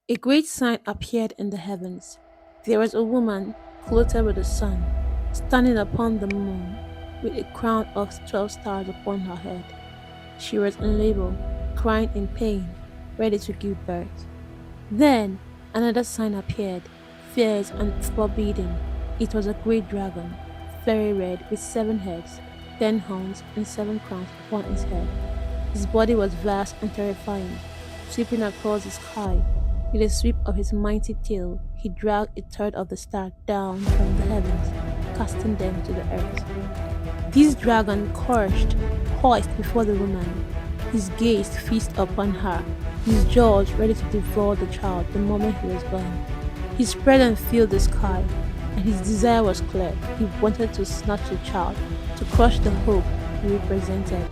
A great sign appeared in the heavens. There was a woman clothed with the sun, standing upon the moon, with a crown of 12 stars upon her head. She was in labor, crying in pain, ready to give birth. Then another sign appeared, fierce and forbidding. It was a great dragon, very red, with 7 heads, 10 horns, and 7 crowns upon his head. His body was vast and terrifying, sweeping across the sky. With a sweep of his mighty tail, he dragged a third of the stars down from the heavens, casting them to the earth. This dragon cursed, poised before the woman, his gaze fixed upon her, his jaws ready to devour the child the moment he was born. His presence filled the sky, and his desire was clear. He wanted to snatch the child, to crush the hope he represented.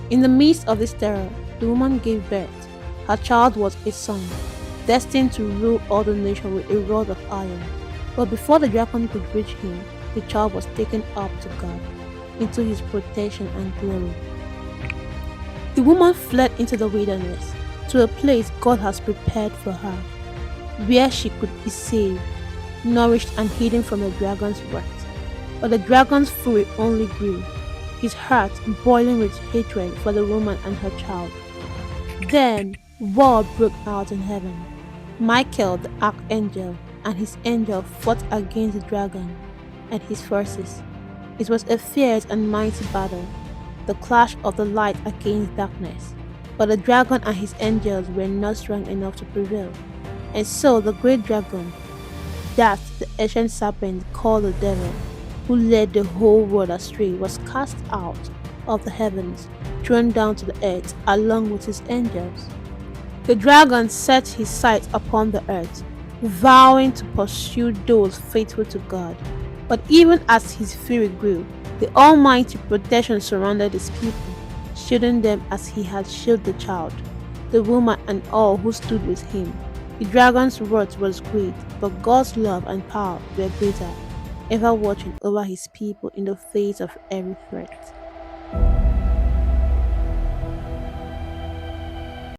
In the midst of this terror, the woman gave birth. Her child was a son, destined to rule all the nation with a rod of iron. But before the dragon could reach him, the child was taken up to God, into his protection and glory. The woman fled into the wilderness, to a place God has prepared for her, where she could be saved, nourished, and hidden from the dragon's wrath. But the dragon's fury only grew, his heart boiling with hatred for the woman and her child. Then war broke out in heaven. Michael the archangel and his angel fought against the dragon and his forces. It was a fierce and mighty battle, the clash of the light against darkness. But the dragon and his angels were not strong enough to prevail. And so the great dragon, that the ancient serpent called the devil, who led the whole world astray, was cast out of the heavens, thrown down to the earth along with his angels. The dragon set his sights upon the earth, vowing to pursue those faithful to God. But even as his fury grew, the almighty protection surrounded his people, shielding them as he had shielded the child, the woman, and all who stood with him. The dragon's wrath was great, but God's love and power were greater, ever watching over his people in the face of every threat.